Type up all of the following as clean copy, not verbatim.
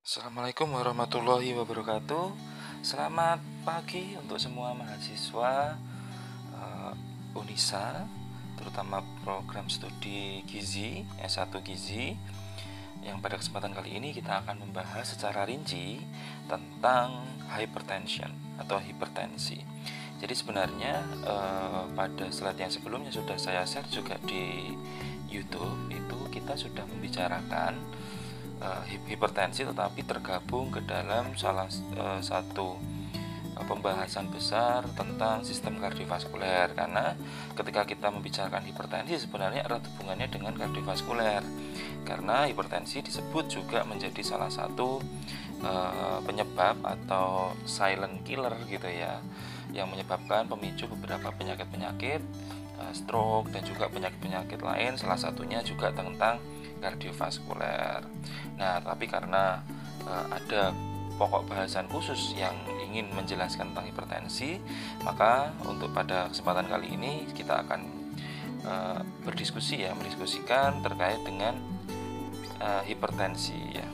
Assalamualaikum warahmatullahi wabarakatuh. Selamat pagi untuk semua mahasiswa Unisa, terutama program studi Gizi S1 Gizi, yang pada kesempatan kali ini kita akan membahas secara rinci tentang hypertension atau hipertensi. Jadi sebenarnya pada slide yang sebelumnya sudah saya share juga di YouTube, itu kita sudah membicarakan hipertensi, tetapi tergabung ke dalam salah satu pembahasan besar tentang sistem kardiovaskuler, karena ketika kita membicarakan hipertensi sebenarnya erat hubungannya dengan kardiovaskuler, karena hipertensi disebut juga menjadi salah satu penyebab atau silent killer gitu ya, yang menyebabkan pemicu beberapa penyakit-penyakit, stroke dan juga penyakit-penyakit lain, salah satunya juga tentang kardiovaskuler. Nah, tapi karena ada pokok bahasan khusus yang ingin menjelaskan tentang hipertensi, maka untuk pada kesempatan kali ini kita akan mendiskusikan terkait dengan hipertensi ya.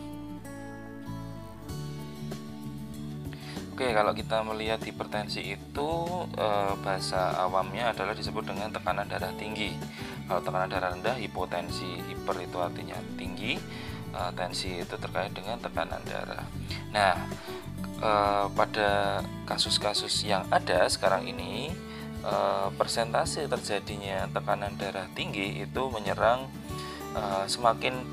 Oke, kalau kita melihat hipertensi itu bahasa awamnya adalah disebut dengan tekanan darah tinggi. Kalau tekanan darah rendah hipotensi, hiper itu artinya tinggi, tensi itu terkait dengan tekanan darah. Nah, pada kasus-kasus yang ada sekarang ini, persentase terjadinya tekanan darah tinggi itu menyerang semakin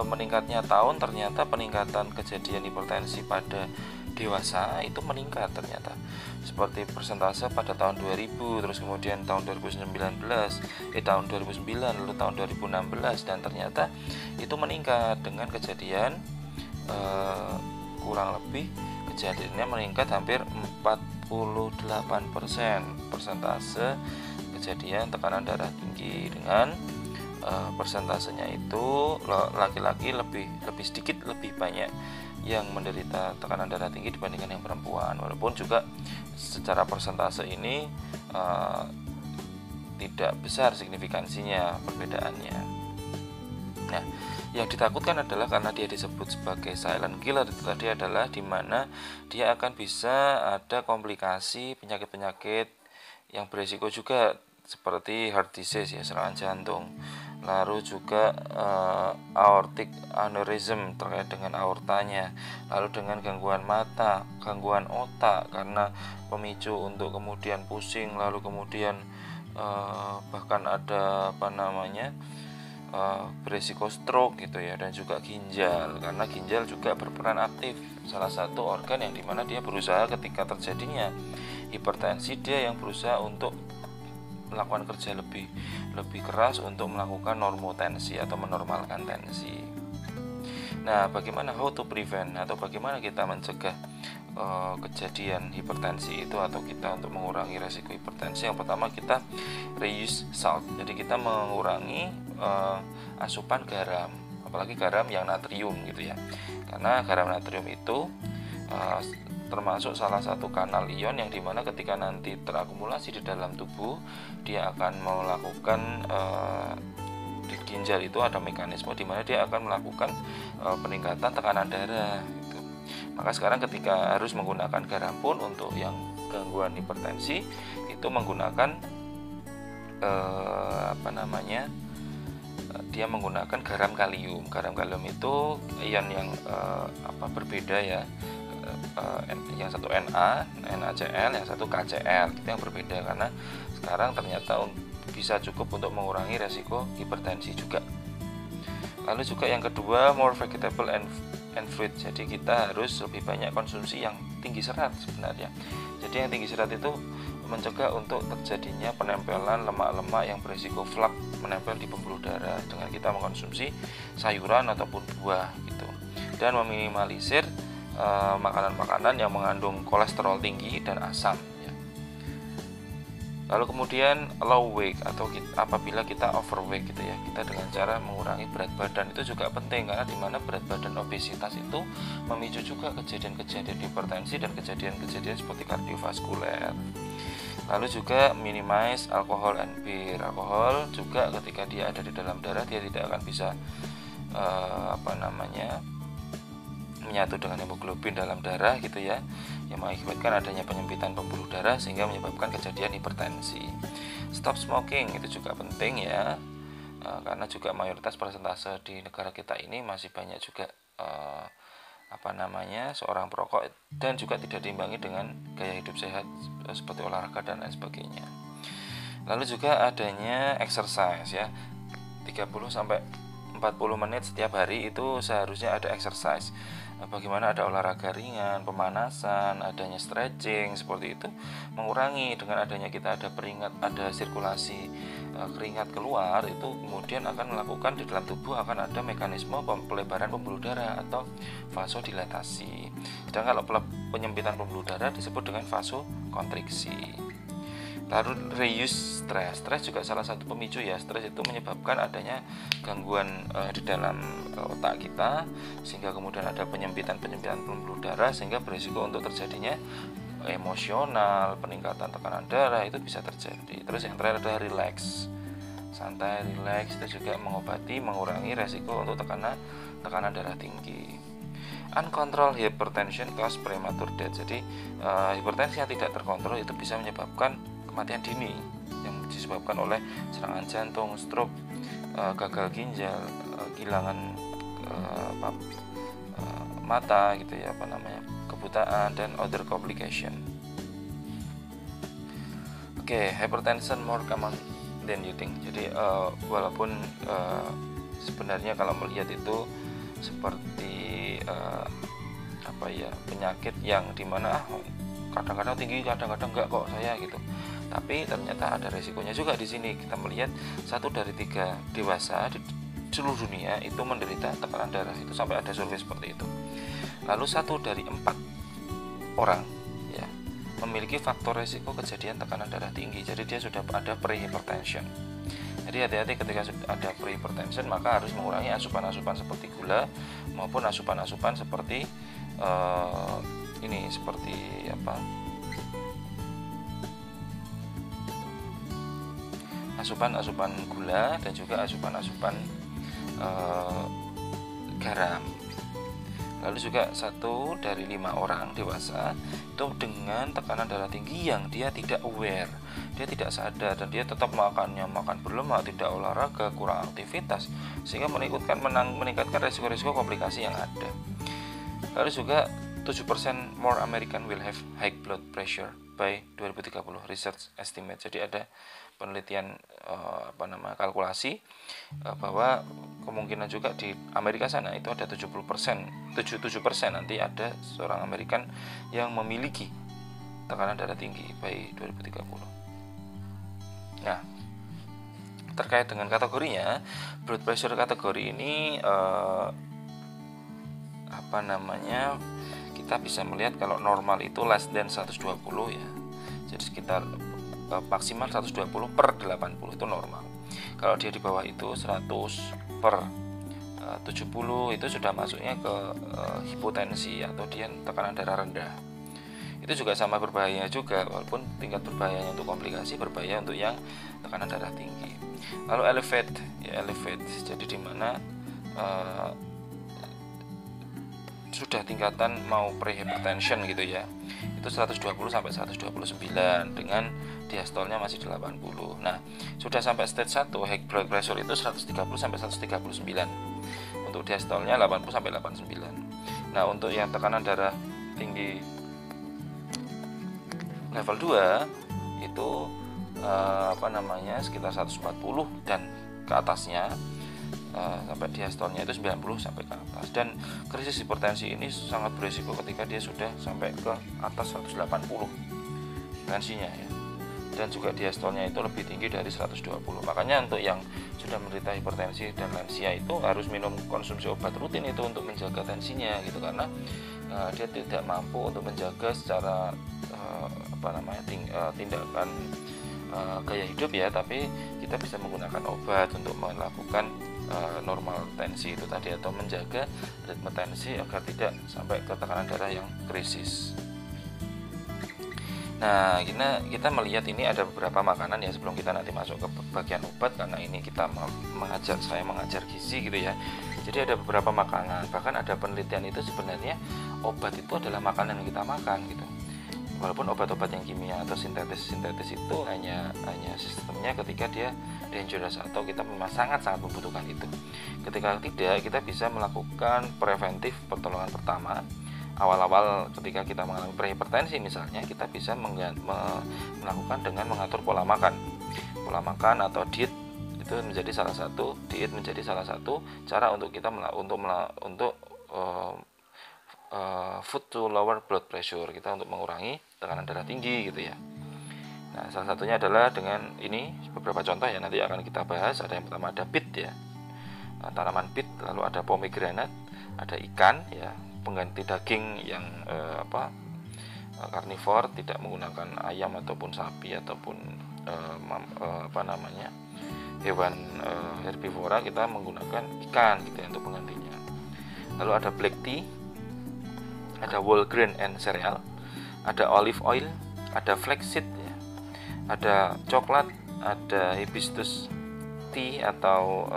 meningkatnya tahun, ternyata peningkatan kejadian hipertensi pada dewasa itu meningkat ternyata, seperti persentase pada tahun 2000, terus kemudian tahun 2019, tahun 2009, lalu tahun 2016, dan ternyata itu meningkat dengan kejadian kurang lebih kejadiannya meningkat hampir 48% persentase kejadian tekanan darah tinggi, dengan persentasenya itu laki-laki lebih sedikit lebih banyak yang menderita tekanan darah tinggi dibandingkan yang perempuan, walaupun juga secara persentase ini tidak besar signifikansinya perbedaannya. Nah, yang ditakutkan adalah karena dia disebut sebagai silent killer itu tadi adalah di mana dia akan bisa ada komplikasi penyakit-penyakit yang berisiko juga, seperti heart disease ya, serangan jantung, lalu juga aortic aneurysm terkait dengan aortanya, lalu dengan gangguan mata, gangguan otak karena pemicu untuk kemudian pusing, lalu kemudian bahkan ada berisiko stroke gitu ya, dan juga ginjal, karena ginjal juga berperan aktif, salah satu organ yang dimana dia berusaha ketika terjadinya hipertensi, dia yang berusaha untuk melakukan kerja lebih keras untuk melakukan normotensi atau menormalkan tensi. Nah, bagaimana how to prevent atau bagaimana kita mencegah kejadian hipertensi itu, atau kita untuk mengurangi resiko hipertensi? Yang pertama, kita reuse salt. Jadi kita mengurangi asupan garam, apalagi garam yang natrium gitu ya, karena garam natrium itu termasuk salah satu kanal ion yang dimana ketika nanti terakumulasi di dalam tubuh, dia akan melakukan di ginjal itu ada mekanisme dimana dia akan melakukan peningkatan tekanan darah gitu. Maka sekarang ketika harus menggunakan garam pun untuk yang gangguan hipertensi itu menggunakan dia menggunakan garam kalium. Garam kalium itu ion yang berbeda ya. Yang satu NaCl, yang satu KCl, itu yang berbeda, karena sekarang ternyata bisa cukup untuk mengurangi resiko hipertensi juga. Lalu juga yang kedua, more vegetable and fruit. Jadi kita harus lebih banyak konsumsi yang tinggi serat sebenarnya. Jadi yang tinggi serat itu mencegah untuk terjadinya penempelan lemak-lemak yang berisiko flak menempel di pembuluh darah dengan kita mengkonsumsi sayuran ataupun buah gitu, dan meminimalisir makanan-makanan yang mengandung kolesterol tinggi dan asam ya. Lalu kemudian low weight, atau apabila kita overweight gitu ya, kita dengan cara mengurangi berat badan itu juga penting, karena dimana berat badan obesitas itu memicu juga kejadian-kejadian hipertensi dan kejadian-kejadian seperti kardiovaskuler. Lalu juga minimize alcohol and beer. Alkohol juga ketika dia ada di dalam darah, dia tidak akan bisa menyatu dengan hemoglobin dalam darah gitu ya, yang mengakibatkan adanya penyempitan pembuluh darah sehingga menyebabkan kejadian hipertensi. Stop smoking itu juga penting ya, karena juga mayoritas persentase di negara kita ini masih banyak juga seorang perokok, dan juga tidak diimbangi dengan gaya hidup sehat seperti olahraga dan lain sebagainya. Lalu juga adanya exercise ya, 30 sampai 40 menit setiap hari itu seharusnya ada exercise. Bagaimana ada olahraga ringan, pemanasan, adanya stretching seperti itu, mengurangi dengan adanya kita ada sirkulasi keringat keluar, itu kemudian akan melakukan di dalam tubuh akan ada mekanisme pelebaran pembuluh darah atau vasodilatasi. Sedangkan kalau penyempitan pembuluh darah disebut dengan vasokontriksi. Lalu reuse stres juga salah satu pemicu ya. Stres itu menyebabkan adanya gangguan di dalam otak kita, sehingga kemudian ada penyempitan pembuluh darah sehingga berisiko untuk terjadinya emosional, peningkatan tekanan darah itu bisa terjadi. Terus yang terakhir adalah relax, santai, relax itu juga mengurangi resiko untuk tekanan darah tinggi. Uncontrolled hypertension cause premature death. Jadi hipertensi yang tidak terkontrol itu bisa menyebabkan kematian dini yang disebabkan oleh serangan jantung, stroke, gagal ginjal, kehilangan mata gitu ya, kebutaan dan other complication. Hypertension more common than you think. Jadi walaupun sebenarnya kalau melihat itu seperti penyakit yang dimana kadang-kadang tinggi, kadang-kadang enggak kok saya gitu. Tapi ternyata ada resikonya juga di sini. Kita melihat 1 dari 3 dewasa di seluruh dunia itu menderita tekanan darah, itu sampai ada survei seperti itu. Lalu 1 dari 4 orang ya memiliki faktor resiko kejadian tekanan darah tinggi. Jadi dia sudah ada prehypertension. Jadi hati-hati ketika ada prehypertension, maka harus mengurangi asupan-asupan seperti gula maupun asupan-asupan seperti asupan-asupan gula dan juga asupan-asupan garam. Lalu juga 1 dari 5 orang dewasa itu dengan tekanan darah tinggi yang dia tidak aware, dia tidak sadar, dan dia tetap makan berlemak, tidak olahraga, kurang aktivitas, sehingga meningkatkan resiko-resiko komplikasi yang ada. Lalu juga 7% more American will have high blood pressure by 2030 research estimate. Jadi ada penelitian kalkulasi bahwa kemungkinan juga di Amerika sana itu ada 77% nanti ada seorang Amerikan yang memiliki tekanan darah tinggi by 2030. Nah, terkait dengan kategorinya, blood pressure kategori ini kita bisa melihat kalau normal itu less than 120 ya. Jadi sekitar maksimal 120 per 80 itu normal. Kalau dia di bawah itu 100 per 70 itu sudah masuknya ke hipotensi atau dia tekanan darah rendah. Itu juga sama berbahaya juga, walaupun tingkat berbahayanya untuk komplikasi berbahaya untuk yang tekanan darah tinggi. Lalu elevate. Jadi di mana sudah tingkatan mau prehypertension gitu ya, itu 120 sampai 129 dengan diastolnya masih 80. Nah, sudah sampai stage 1 high blood pressure itu 130 sampai 139. Untuk diastolnya 80 sampai 89. Nah, untuk yang tekanan darah tinggi level 2 itu sekitar 140 dan ke atasnya, sampai diastolnya itu 90 sampai ke atas. Dan krisis hipertensi ini sangat berisiko ketika dia sudah sampai ke atas 180 tensinya ya. Dan juga diastolnya itu lebih tinggi dari 120. Makanya untuk yang sudah menderita hipertensi dan lansia itu harus minum konsumsi obat rutin itu untuk menjaga tensinya gitu, karena dia tidak mampu untuk menjaga secara tindakan gaya hidup ya, tapi kita bisa menggunakan obat untuk melakukan normal tensi itu tadi, atau menjaga ritme tensi agar tidak sampai ke tekanan darah yang krisis. Nah, kita melihat ini ada beberapa makanan ya sebelum kita nanti masuk ke bagian obat, karena ini saya mengajar gizi gitu ya. Jadi ada beberapa makanan, bahkan ada penelitian itu sebenarnya obat itu adalah makanan yang kita makan gitu. Walaupun obat-obat yang kimia atau sintetis itu hanya sistemnya ketika dia dangerous atau kita memang sangat-sangat membutuhkan itu. Ketika tidak, kita bisa melakukan preventif pertolongan pertama. Awal-awal ketika kita mengalami prehipertensi misalnya, kita bisa melakukan dengan mengatur pola makan. Pola makan atau diet itu menjadi salah satu cara untuk kita food to lower blood pressure, kita untuk mengurangi tekanan darah tinggi gitu ya. Nah, salah satunya adalah dengan ini beberapa contoh ya, nanti akan kita bahas. Ada yang pertama ada beet ya, tanaman beet, lalu ada pomegranate, ada ikan ya, pengganti daging yang karnivor, tidak menggunakan ayam ataupun sapi ataupun hewan herbivora, kita menggunakan ikan gitu ya, untuk penggantinya. Lalu ada black tea, ada whole grain and cereal, ada olive oil, ada flaxseed ya, ada coklat, ada hibiscus tea atau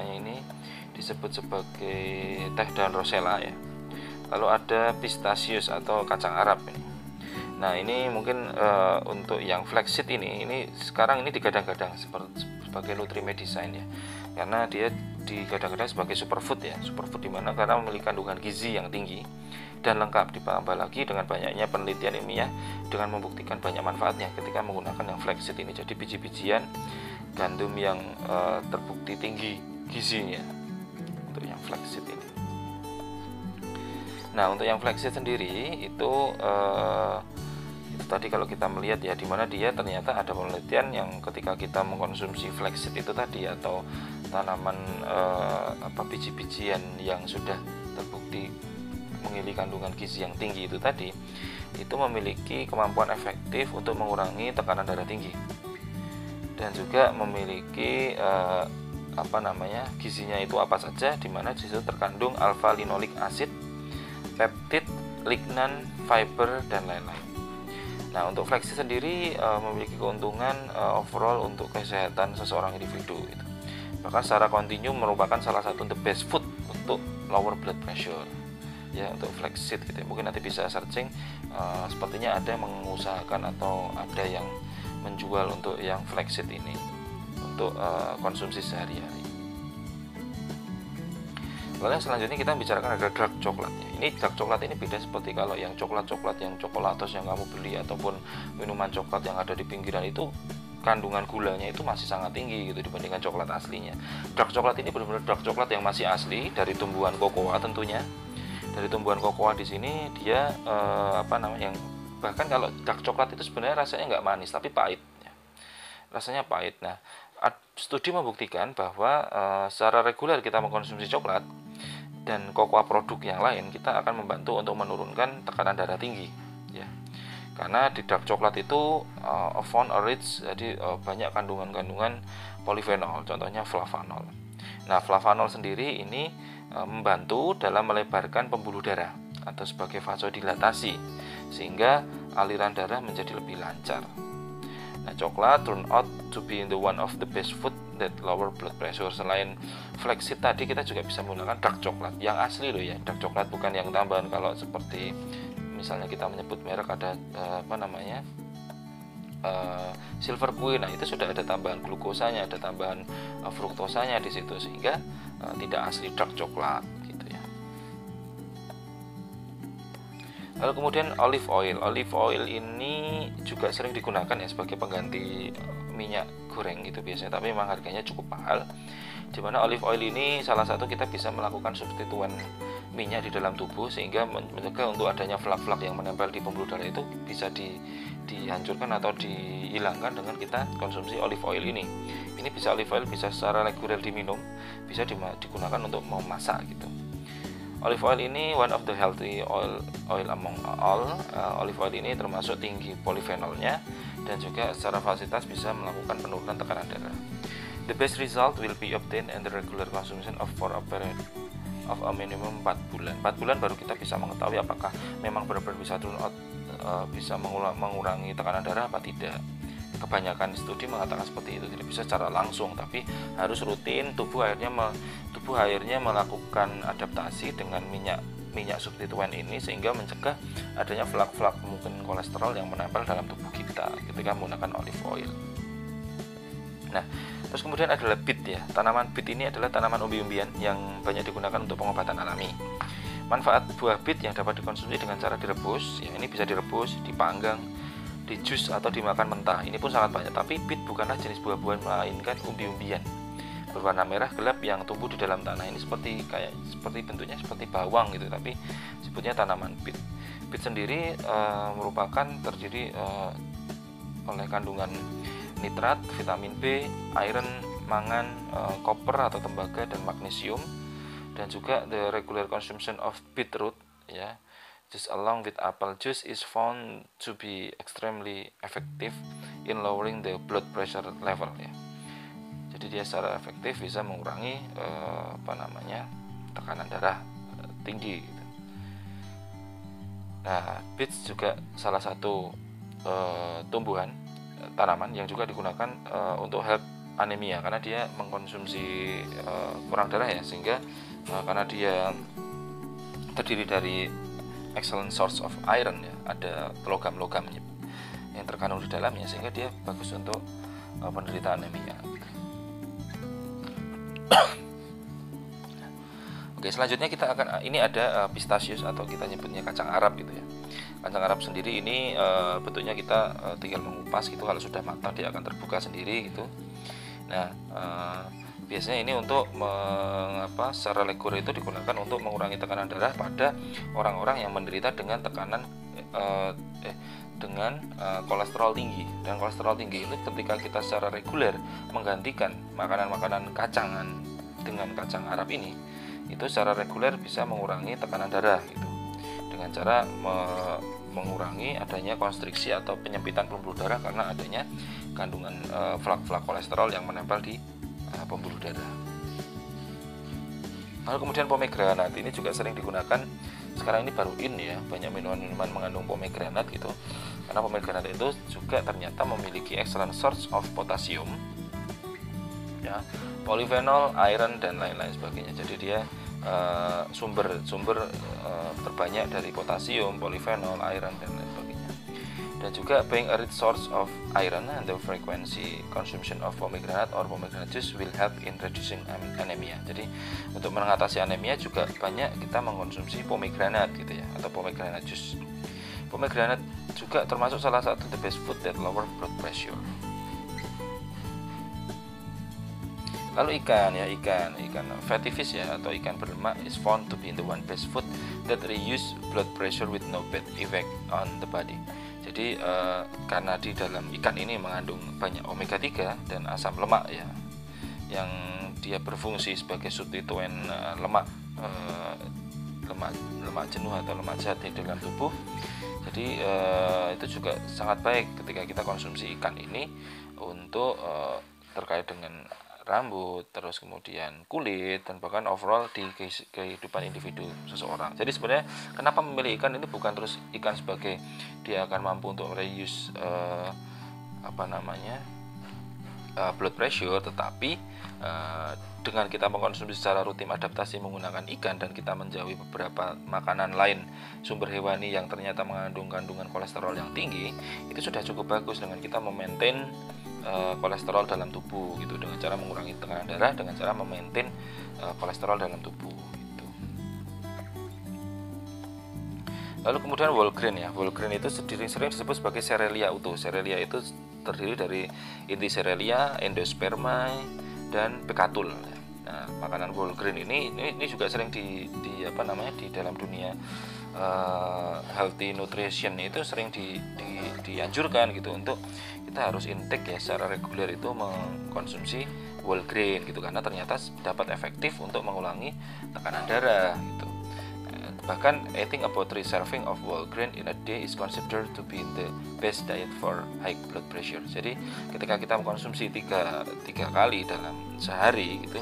ini disebut sebagai teh daun rosella ya. Lalu ada pistachios atau kacang Arab ini. Nah, ini mungkin untuk yang flaxseed ini sekarang ini digadang-gadang sebagai nutrimedicine ya, karena dia digadang-gadang sebagai superfood ya, superfood dimana karena memiliki kandungan gizi yang tinggi dan lengkap, ditambah lagi dengan banyaknya penelitian ilmiah dengan membuktikan banyak manfaatnya ketika menggunakan yang flaxseed ini. Jadi biji-bijian gandum yang terbukti tinggi gizinya untuk yang flaxseed ini. Nah, untuk yang flaxseed sendiri itu tadi kalau kita melihat ya, dimana dia ternyata ada penelitian yang ketika kita mengkonsumsi flaxseed itu tadi atau tanaman biji-bijian yang sudah terbukti memiliki kandungan gizi yang tinggi itu tadi, itu memiliki kemampuan efektif untuk mengurangi tekanan darah tinggi dan juga memiliki gizinya itu apa saja, dimana di situ terkandung alpha linoleic acid, peptid, lignan, fiber dan lain-lain. Nah, untuk flaxseed sendiri memiliki keuntungan overall untuk kesehatan seseorang individu gitu. Bahkan secara kontinu merupakan salah satu the best food untuk lower blood pressure ya, untuk flaxseed gitu ya. Mungkin nanti bisa searching, sepertinya ada yang mengusahakan atau ada yang menjual untuk yang flaxseed ini untuk konsumsi sehari-hari. Lalu selanjutnya kita bicarakan ada dark coklatnya. Ini dark coklat ini beda seperti kalau yang coklat yang coklatos yang kamu beli ataupun minuman coklat yang ada di pinggiran itu, kandungan gulanya itu masih sangat tinggi gitu dibandingkan coklat aslinya. Dark coklat ini benar-benar dark coklat yang masih asli dari tumbuhan kokoa tentunya. Dari tumbuhan kokoa di sini dia yang bahkan kalau dark coklat itu sebenarnya rasanya nggak manis tapi pahit ya. Rasanya pahit. Nah, studi membuktikan bahwa secara reguler kita mengkonsumsi coklat dan kokoa produk yang lain, kita akan membantu untuk menurunkan tekanan darah tinggi ya. Karena di dark coklat itu often rich, jadi banyak kandungan polifenol, contohnya flavanol. Nah, flavanol sendiri ini membantu dalam melebarkan pembuluh darah atau sebagai vasodilatasi sehingga aliran darah menjadi lebih lancar. Nah, coklat turn out to be one of the best food that lower blood pressure. Selain flaxseed tadi, kita juga bisa menggunakan dark coklat yang asli loh ya, dark coklat bukan yang tambahan. Kalau seperti misalnya kita menyebut merek ada silver queen, nah itu sudah ada tambahan glukosanya, ada tambahan fruktosanya di situ sehingga tidak asli dark coklat gitu ya. Lalu kemudian olive oil ini juga sering digunakan ya sebagai pengganti minyak goreng gitu biasanya, tapi memang harganya cukup mahal. Dimana olive oil ini salah satu kita bisa melakukan substituen minyak di dalam tubuh sehingga mencegah untuk adanya flak-flak yang menempel di pembuluh darah itu bisa dihancurkan atau dihilangkan dengan kita konsumsi olive oil ini. Ini bisa olive oil bisa secara reguler diminum, bisa digunakan untuk memasak gitu. Olive oil ini one of the healthy oil among all. Olive oil ini termasuk tinggi polifenolnya dan juga secara fasilitas bisa melakukan penurunan tekanan darah. The best result will be obtained in the regular consumption of for a period of a minimum 4 bulan. 4 bulan baru kita bisa mengetahui apakah memang benar-benar bisa turn out, bisa mengurangi tekanan darah apa tidak. Kebanyakan studi mengatakan seperti itu, tidak bisa secara langsung, tapi harus rutin tubuh tubuh akhirnya melakukan adaptasi dengan minyak substituen ini sehingga mencegah adanya flak-flak mungkin kolesterol yang menempel dalam tubuh kita ketika menggunakan olive oil. Nah, terus kemudian adalah beet ya. Tanaman beet ini adalah tanaman umbi-umbian yang banyak digunakan untuk pengobatan alami. Manfaat buah beet yang dapat dikonsumsi dengan cara direbus, ya ini bisa direbus, dipanggang, di jus atau dimakan mentah. Ini pun sangat banyak. Tapi beet bukanlah jenis buah-buahan melainkan umbi-umbian berwarna merah gelap yang tumbuh di dalam tanah. Ini seperti bentuknya seperti bawang gitu, tapi sebutnya tanaman beet. Beet sendiri merupakan terdiri oleh kandungan nitrat, vitamin B, iron, mangan, koper atau tembaga dan magnesium, dan juga the regular consumption of beetroot ya just along with apple juice is found to be extremely effective in lowering the blood pressure level ya. Jadi dia secara efektif bisa mengurangi tekanan darah tinggi gitu. Nah, beets juga salah satu tumbuhan tanaman yang juga digunakan untuk help anemia karena dia mengkonsumsi kurang darah ya, sehingga karena dia terdiri dari excellent source of iron ya, ada logam-logam yang terkandung di dalamnya sehingga dia bagus untuk penderita anemia. Oke, selanjutnya kita akan ini ada pistasius atau kita nyebutnya kacang Arab gitu ya. Kacang Arab sendiri ini bentuknya kita tinggal mengupas gitu, kalau sudah matang dia akan terbuka sendiri gitu. Nah, biasanya ini untuk secara reguler itu digunakan untuk mengurangi tekanan darah pada orang-orang yang menderita dengan kolesterol tinggi. Dan kolesterol tinggi itu ketika kita secara reguler menggantikan makanan-makanan kacangan dengan kacang Arab ini, itu secara reguler bisa mengurangi tekanan darah gitu, dengan cara mengurangi adanya konstriksi atau penyempitan pembuluh darah karena adanya kandungan flak-flak kolesterol yang menempel di pembuluh darah. Lalu kemudian pomegranat ini juga sering digunakan sekarang, ini baru in ya, banyak minuman-minuman mengandung pomegranat gitu, karena pomegranat itu juga ternyata memiliki excellent source of potassium ya, polifenol, iron dan lain-lain sebagainya. Jadi dia sumber terbanyak dari potasium, polifenol, iron dan lain sebagainya. Dan juga being a rich source of iron, and the frequency consumption of pomegranate or pomegranate juice will help in reducing anemia. Jadi untuk mengatasi anemia juga banyak kita mengkonsumsi pomegranate gitu ya, atau pomegranate juice. Pomegranate juga termasuk salah satu the best food that lower blood pressure. Lalu ikan fatty fish ya, atau ikan berlemak is found to be the one best food that reduce blood pressure with no bad effect on the body. Jadi karena di dalam ikan ini mengandung banyak omega 3 dan asam lemak ya, yang dia berfungsi sebagai substituen lemak jenuh atau lemak jahat di dalam tubuh. Jadi itu juga sangat baik ketika kita konsumsi ikan ini untuk terkait dengan rambut, terus kemudian kulit, dan bahkan overall di kehidupan individu seseorang. Jadi sebenarnya kenapa memilih ikan ini bukan terus ikan sebagai dia akan mampu untuk reduce blood pressure, tetapi dengan kita mengkonsumsi secara rutin adaptasi menggunakan ikan dan kita menjauhi beberapa makanan lain sumber hewani yang ternyata mengandung kandungan kolesterol yang tinggi, itu sudah cukup bagus dengan kita memaintain kolesterol dalam tubuh gitu, dengan cara mengurangi tekanan darah, dengan cara memaintain kolesterol dalam tubuh gitu. Lalu kemudian whole grain ya, whole grain itu sering disebut sebagai serelia utuh. Serelia itu terdiri dari inti serelia, endosperma dan pekatul. Nah, makanan whole grain ini juga sering di dalam dunia healthy nutrition itu sering dianjurkan gitu untuk kita harus intake ya secara reguler itu mengkonsumsi whole grain gitu, karena ternyata dapat efektif untuk mengurangi tekanan darah gitu. Bahkan eating about 3 serving of whole grain in a day is considered to be the best diet for high blood pressure. Jadi ketika kita mengkonsumsi tiga kali dalam sehari gitu,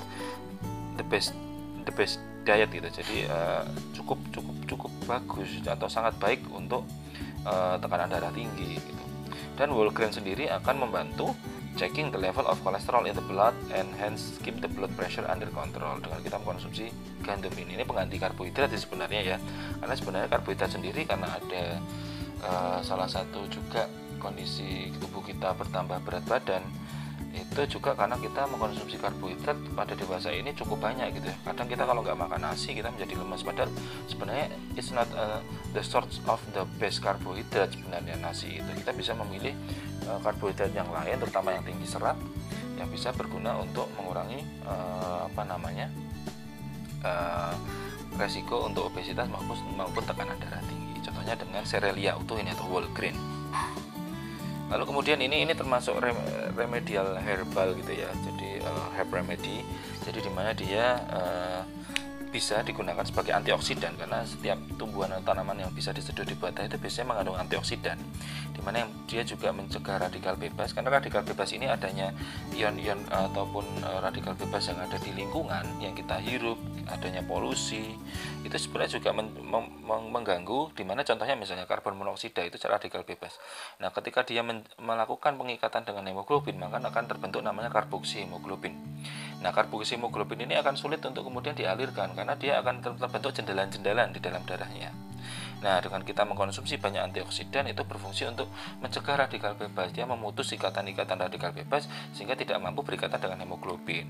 the best diet gitu. Jadi cukup bagus atau sangat baik untuk tekanan darah tinggi gitu. Dan whole grain sendiri akan membantu checking the level of cholesterol in the blood and hence keep the blood pressure under control. Dengan kita mengkonsumsi gandum ini pengganti karbohidrat sebenarnya ya, karena sebenarnya karbohidrat sendiri karena ada salah satu juga kondisi tubuh kita bertambah berat badan itu juga karena kita mengkonsumsi karbohidrat pada dewasa ini cukup banyak gitu ya. Kadang kita kalau nggak makan nasi kita menjadi lemas, padahal sebenarnya it's not the source of the best karbohidrat sebenarnya nasi itu. Kita bisa memilih karbohidrat yang lain terutama yang tinggi serat yang bisa berguna untuk mengurangi resiko untuk obesitas maupun tekanan darah tinggi. Contohnya dengan serealia utuh ini atau whole grain. Lalu kemudian ini termasuk remedial herbal gitu ya, jadi herb remedy, jadi dimana dia bisa digunakan sebagai antioksidan karena setiap tumbuhan atau tanaman yang bisa diseduh di bawah itu biasanya mengandung antioksidan, dimana dia juga mencegah radikal bebas, karena radikal bebas ini adanya ion-ion ataupun radikal bebas yang ada di lingkungan yang kita hirup, adanya polusi itu sebenarnya juga mengganggu, dimana contohnya misalnya karbon monoksida itu radikal bebas. Nah ketika dia melakukan pengikatan dengan hemoglobin maka akan terbentuk namanya karboksihemoglobin. Nah karboksihemoglobin ini akan sulit untuk kemudian dialirkan karena dia akan terbentuk jendelan-jendelan di dalam darahnya. Nah dengan kita mengkonsumsi banyak antioksidan itu berfungsi untuk mencegah radikal bebas, dia memutus ikatan-ikatan radikal bebas sehingga tidak mampu berikatan dengan hemoglobin.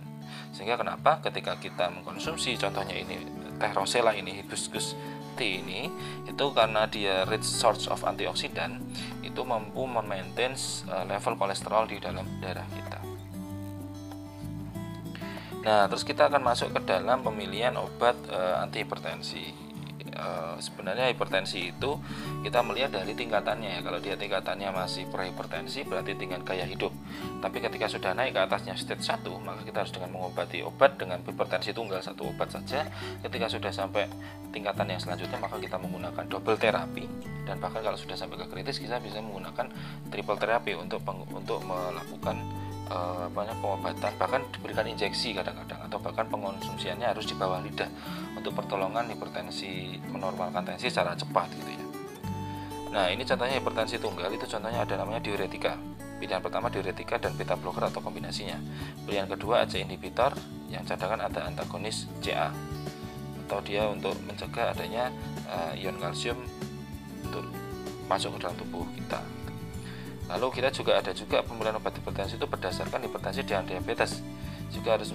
Sehingga kenapa ketika kita mengkonsumsi contohnya ini teh rosella ini, hibiscus tea ini, itu karena dia rich source of antioksidan itu mampu memaintain level kolesterol di dalam darah kita. Nah terus kita akan masuk ke dalam pemilihan obat antihipertensi. Sebenarnya hipertensi itu kita melihat dari tingkatannya ya. Kalau dia tingkatannya masih prehipertensi berarti tingkat gaya hidup. Tapi ketika sudah naik ke atasnya stage 1 maka kita harus dengan mengobati obat dengan hipertensi tunggal satu obat saja. Ketika sudah sampai tingkatan yang selanjutnya maka kita menggunakan double terapi, dan bahkan kalau sudah sampai ke kritis kita bisa menggunakan triple terapi untuk melakukan pengobatan, bahkan diberikan injeksi kadang-kadang, atau bahkan pengonsumsiannya harus di bawah lidah untuk pertolongan hipertensi, menormalkan tensi secara cepat gitu ya. Nah ini contohnya hipertensi tunggal, itu contohnya ada namanya diuretika. Pilihan pertama diuretika dan beta blocker atau kombinasinya. Pilihan kedua ACE inhibitor, yang cadangan ada antagonis CA, atau dia untuk mencegah adanya ion kalsium untuk masuk ke dalam tubuh kita. Lalu kita juga ada pemilihan obat hipertensi itu berdasarkan hipertensi dan diabetes, juga harus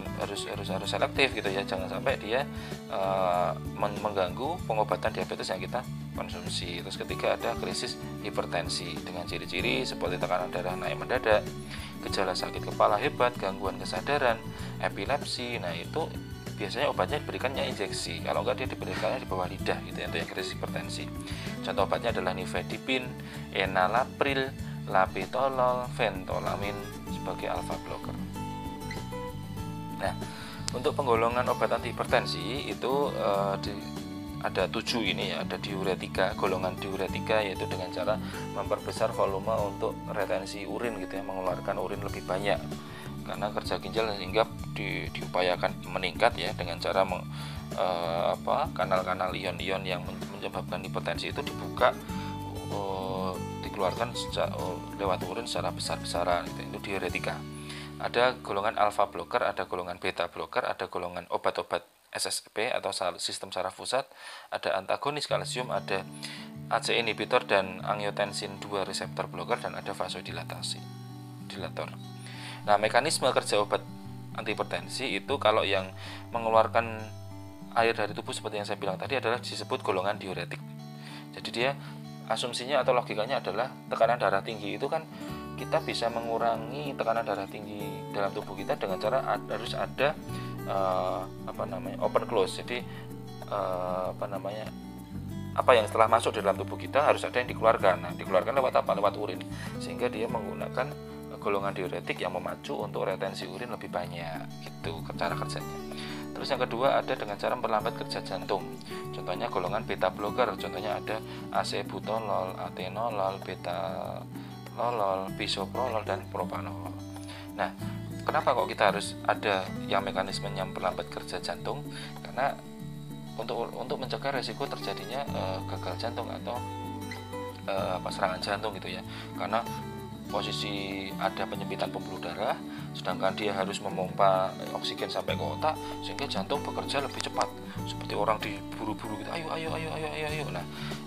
selektif gitu ya, jangan sampai dia mengganggu pengobatan diabetes yang kita konsumsi. Terus ketiga ada krisis hipertensi dengan ciri-ciri seperti tekanan darah naik mendadak, gejala sakit kepala hebat, gangguan kesadaran, epilepsi. Nah itu biasanya obatnya diberikannya injeksi, kalau enggak dia diberikannya di bawah lidah gitu ya, untuk yang krisis hipertensi. Contoh obatnya adalah nifedipin, enalapril, labetalol, ventolamin sebagai alpha blocker. Nah, untuk penggolongan obat antihipertensi itu ada 7 ini ya, ada diuretika, golongan diuretika yaitu dengan cara memperbesar volume untuk retensi urin gitu ya, mengeluarkan urin lebih banyak karena kerja ginjal, sehingga diupayakan meningkat ya dengan cara kanal-kanal ion-ion yang menyebabkan hipertensi itu dibuka, dikeluarkan lewat urin secara besar-besaran gitu. Itu diuretika. Ada golongan alpha blocker, ada golongan beta blocker, ada golongan obat-obat SSP atau sistem saraf pusat, ada antagonis kalsium, ada ACE inhibitor dan angiotensin 2 reseptor blocker, dan ada vasodilator. Nah, mekanisme kerja obat antihipertensi itu kalau yang mengeluarkan air dari tubuh seperti yang saya bilang tadi adalah disebut golongan diuretik. Jadi dia asumsinya atau logikanya adalah tekanan darah tinggi itu kan kita bisa mengurangi tekanan darah tinggi dalam tubuh kita dengan cara harus ada open close. Jadi apa yang setelah masuk di dalam tubuh kita harus ada yang dikeluarkan. Nah, dikeluarkan lewat apa? Lewat urin. Sehingga dia menggunakan golongan diuretik yang memacu untuk retensi urin lebih banyak. Gitu cara kerjanya. Terus yang kedua ada dengan cara memperlambat kerja jantung. Contohnya golongan beta blocker, contohnya ada acebutolol, atenolol, betalolol, bisoprolol, dan propanolol. Nah, kenapa kok kita harus ada yang mekanismenya memperlambat kerja jantung? Karena untuk mencegah resiko terjadinya gagal jantung atau serangan jantung gitu ya. Karena posisi ada penyempitan pembuluh darah, sedangkan dia harus memompa oksigen sampai ke otak sehingga jantung bekerja lebih cepat, seperti orang diburu-buru gitu, ayo. Nah,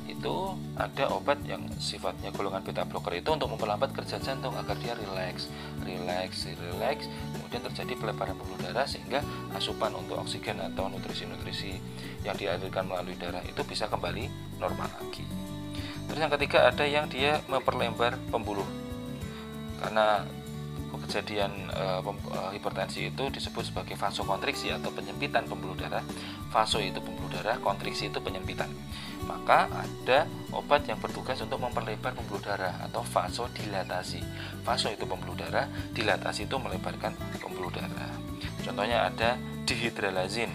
itu ada obat yang sifatnya golongan beta blocker itu untuk memperlambat kerja jantung agar dia rileks, kemudian terjadi pelebaran pembuluh darah sehingga asupan untuk oksigen atau nutrisi-nutrisi yang dialirkan melalui darah itu bisa kembali normal lagi. Terus yang ketiga ada yang dia memperlebar pembuluh, karena kejadian hipertensi itu disebut sebagai vasokontriksi atau penyempitan pembuluh darah. Vaso itu pembuluh darah, kontriksi itu penyempitan. Maka ada obat yang bertugas untuk memperlebar pembuluh darah atau vasodilatasi. Vaso itu pembuluh darah, dilatasi itu melebarkan pembuluh darah. Contohnya ada dihidralazin,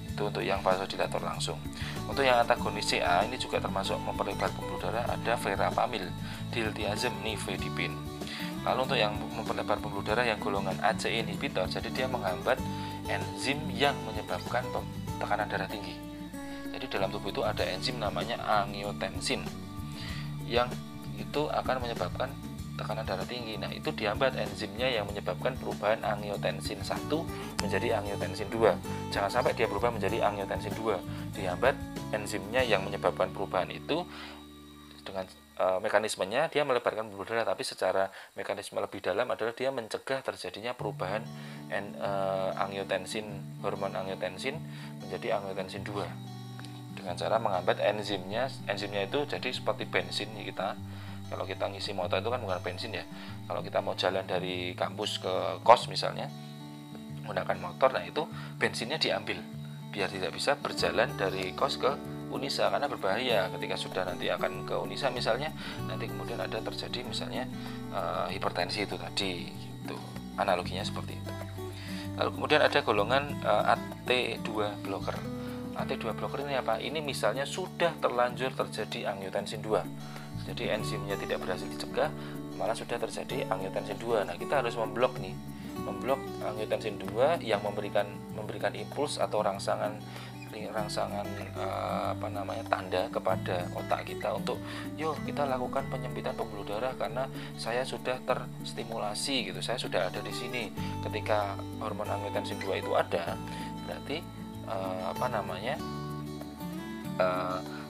itu untuk yang vasodilator langsung. Untuk yang antagonis CA ini juga termasuk memperlebar pembuluh darah, ada verapamil, diltiazem, nifedipin. Lalu untuk yang memperlebar pembuluh darah yang golongan ACE inhibitor, jadi dia menghambat enzim yang menyebabkan tekanan darah tinggi. Jadi dalam tubuh itu ada enzim namanya angiotensin yang itu akan menyebabkan tekanan darah tinggi. Nah, itu dihambat enzimnya yang menyebabkan perubahan angiotensin 1 menjadi angiotensin 2. Jangan sampai dia berubah menjadi angiotensin 2. Dihambat enzimnya yang menyebabkan perubahan itu dengan mekanismenya dia melebarkan pembuluh darah, tapi secara mekanisme lebih dalam adalah dia mencegah terjadinya perubahan angiotensin, hormon angiotensin menjadi angiotensin 2 dengan cara menghambat enzimnya itu jadi seperti bensin kita. Kalau kita ngisi motor itu kan bukan bensin ya. Kalau kita mau jalan dari kampus ke kos misalnya menggunakan motor, nah itu bensinnya diambil biar tidak bisa berjalan dari kos ke Unisa, karena berbahaya ketika sudah nanti akan ke Unisa misalnya, nanti kemudian ada terjadi misalnya hipertensi itu tadi gitu. Analoginya seperti itu. Lalu kemudian ada golongan AT2 blocker. AT2 blocker ini apa? Ini misalnya sudah terlanjur terjadi angiotensin 2. Jadi enzimnya tidak berhasil dicegah, malah sudah terjadi angiotensin 2. Nah, kita harus memblok angiotensin 2 yang memberikan impuls atau rangsangan tanda kepada otak kita untuk yuk kita lakukan penyempitan pembuluh darah karena saya sudah terstimulasi gitu, saya sudah ada di sini. Ketika hormon angiotensin 2 itu ada, berarti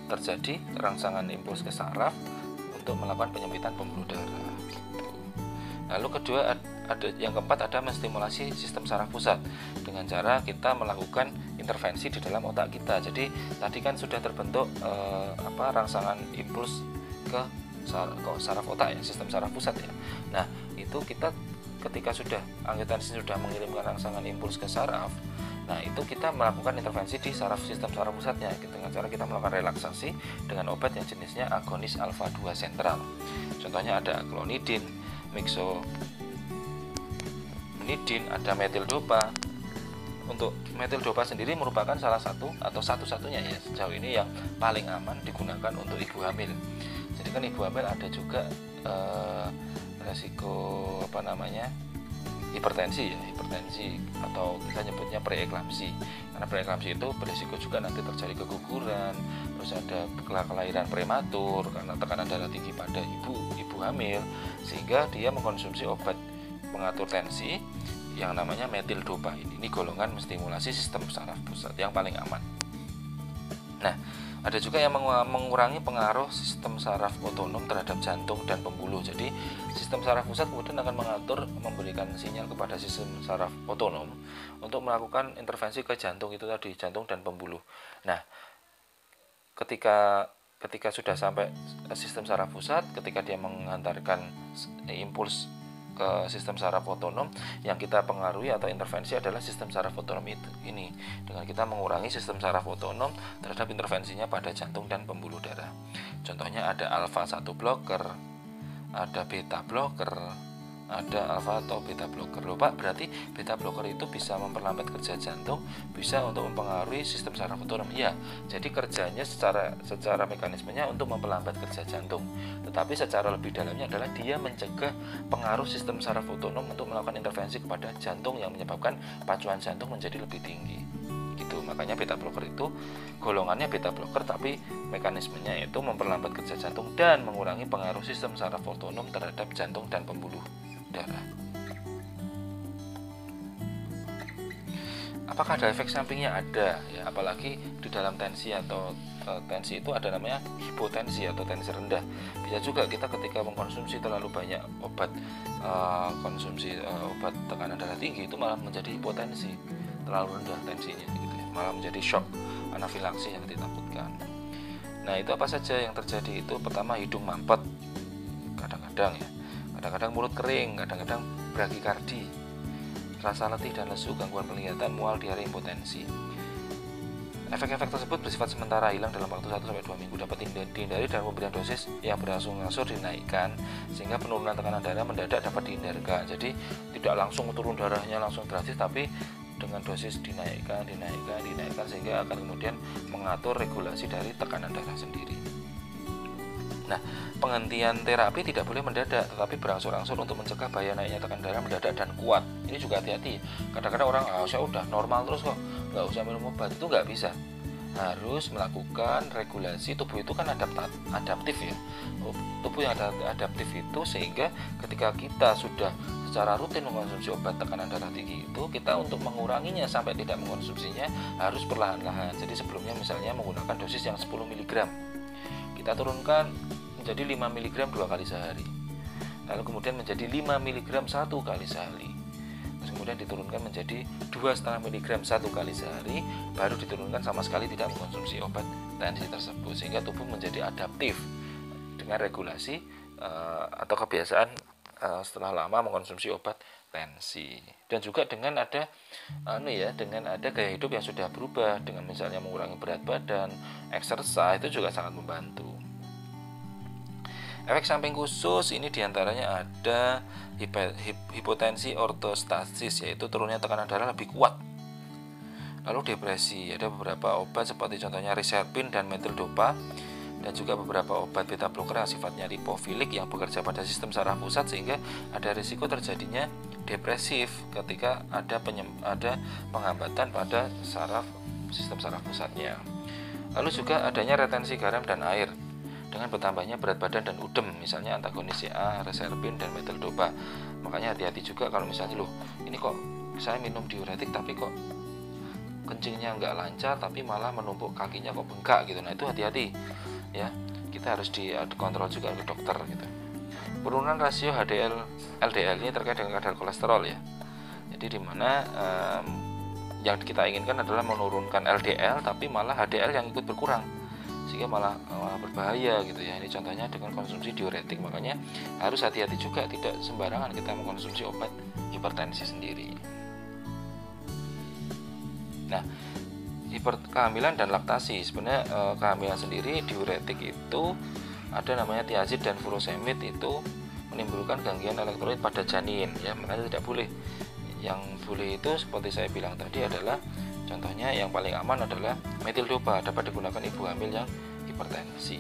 terjadi rangsangan impuls ke saraf untuk melakukan penyempitan pembuluh darah gitu. Lalu kedua ada yang keempat ada menstimulasi sistem saraf pusat dengan cara kita melakukan intervensi di dalam otak kita. Jadi tadi kan sudah terbentuk rangsangan impuls ke saraf otak ya, sistem saraf pusat ya. Nah, itu kita ketika sudah angiotensin sudah mengirimkan rangsangan impuls ke saraf, nah itu kita melakukan intervensi di sistem saraf pusatnya dengan cara kita melakukan relaksasi dengan obat yang jenisnya agonis alfa 2 sentral. Contohnya ada klonidin, mixominidin, ada metildopa. Untuk metildopa sendiri merupakan salah satu atau satu-satunya ya sejauh ini yang paling aman digunakan untuk ibu hamil. Jadi kan ibu hamil ada juga resiko hipertensi atau kita nyebutnya preeklamsi. Karena preeklamsi itu berisiko juga nanti terjadi keguguran, terus ada kelahiran prematur karena tekanan darah tinggi pada ibu hamil, sehingga dia mengkonsumsi obat pengatur tensi yang namanya metildopa. Ini golongan menstimulasi sistem saraf pusat yang paling aman. Nah, ada juga yang mengurangi pengaruh sistem saraf otonom terhadap jantung dan pembuluh. Jadi sistem saraf pusat kemudian akan memberikan sinyal kepada sistem saraf otonom untuk melakukan intervensi ke jantung itu tadi, jantung dan pembuluh. Nah, ketika sudah sampai sistem saraf pusat, ketika dia menghantarkan impuls ke sistem saraf otonom, yang kita pengaruhi atau intervensi adalah sistem saraf otonom ini dengan kita mengurangi sistem saraf otonom terhadap intervensinya pada jantung dan pembuluh darah. Contohnya ada alfa 1 blocker, ada beta blocker, ada alfa atau beta blocker. Loh Pak, berarti beta blocker itu bisa memperlambat kerja jantung, bisa untuk mempengaruhi sistem saraf otonom. Iya, jadi kerjanya secara mekanismenya untuk memperlambat kerja jantung. Tetapi secara lebih dalamnya adalah dia mencegah pengaruh sistem saraf otonom untuk melakukan intervensi kepada jantung yang menyebabkan pacuan jantung menjadi lebih tinggi. gitu. Makanya beta blocker itu golongannya beta blocker, tapi mekanismenya itu memperlambat kerja jantung dan mengurangi pengaruh sistem saraf otonom terhadap jantung dan pembuluh darah. Apakah ada efek sampingnya? Ada ya, apalagi di dalam tensi atau tensi itu ada namanya hipotensi atau tensi rendah. Bisa juga kita ketika mengkonsumsi terlalu banyak obat obat tekanan darah tinggi itu malah menjadi hipotensi, terlalu rendah tensinya gitu ya, malah menjadi shock anafilaksi yang ditakutkan. Nah, itu apa saja yang terjadi? Itu pertama, hidung mampet kadang-kadang ya, kadang-kadang mulut kering, kadang-kadang brakikardi, rasa letih dan lesu, gangguan penglihatan, mual, diare, impotensi. Efek-efek tersebut bersifat sementara, hilang dalam waktu 1-2 minggu, dapat dihindari dengan pemberian dosis yang berangsur-angsur dinaikkan sehingga penurunan tekanan darah mendadak dapat dihindarkan. Jadi tidak langsung turun darahnya langsung drastis, tapi dengan dosis dinaikkan sehingga akan kemudian mengatur regulasi dari tekanan darah sendiri. Nah, penghentian terapi tidak boleh mendadak, tetapi berangsur-angsur untuk mencegah bahaya naiknya tekanan darah mendadak dan kuat. Ini juga hati-hati. Kadang-kadang orang, saya udah normal terus kok, nggak usah minum obat. Itu nggak bisa. Harus melakukan regulasi. Tubuh itu kan adaptif ya. Tubuh yang adaptif itu sehingga ketika kita sudah secara rutin mengkonsumsi obat tekanan darah tinggi itu, kita untuk menguranginya sampai tidak mengkonsumsinya harus perlahan-lahan. Jadi sebelumnya misalnya menggunakan dosis yang 10 mg, kita turunkan menjadi 5 mg 2 kali sehari, lalu kemudian menjadi 5 mg 1 kali sehari, terus kemudian diturunkan menjadi 2,5 mg 1 kali sehari, baru diturunkan sama sekali tidak mengkonsumsi obat tensi tersebut, sehingga tubuh menjadi adaptif dengan regulasi atau kebiasaan setelah lama mengkonsumsi obat tensi. Dan juga dengan ada gaya hidup yang sudah berubah, dengan misalnya mengurangi berat badan, exercise, itu juga sangat membantu. Efek samping khusus ini diantaranya ada hipotensi ortostasis, yaitu turunnya tekanan darah lebih kuat. Lalu depresi, ada beberapa obat seperti contohnya riserpin dan metildopa, dan juga beberapa obat beta blocker yang sifatnya lipofilik yang bekerja pada sistem saraf pusat, sehingga ada risiko terjadinya depresif ketika ada penghambatan pada sistem saraf pusatnya. Lalu juga adanya retensi garam dan air dengan bertambahnya berat badan dan udem, misalnya antagonis CA, riserpin, dan metildopa. Makanya hati-hati juga kalau misalnya ini kok saya minum diuretik tapi kok kencingnya nggak lancar, tapi malah menumpuk kakinya kok bengkak gitu. Nah, itu hati-hati ya, kita harus dikontrol juga ke dokter gitu. Penurunan rasio HDL LDL ini terkait dengan kadar kolesterol ya. Jadi dimana yang kita inginkan adalah menurunkan LDL, tapi malah HDL yang ikut berkurang, sehingga malah berbahaya gitu ya. Ini contohnya dengan konsumsi diuretik. Makanya harus hati-hati juga, tidak sembarangan kita mengkonsumsi obat hipertensi sendiri. Nah, kehamilan dan laktasi, sebenarnya kehamilan sendiri diuretik itu ada namanya thiazid dan furosemid, itu menimbulkan gangguan elektrolit pada janin ya, makanya tidak boleh. Yang boleh itu seperti saya bilang tadi adalah contohnya yang paling aman adalah metildopa, dapat digunakan ibu hamil yang hipertensi.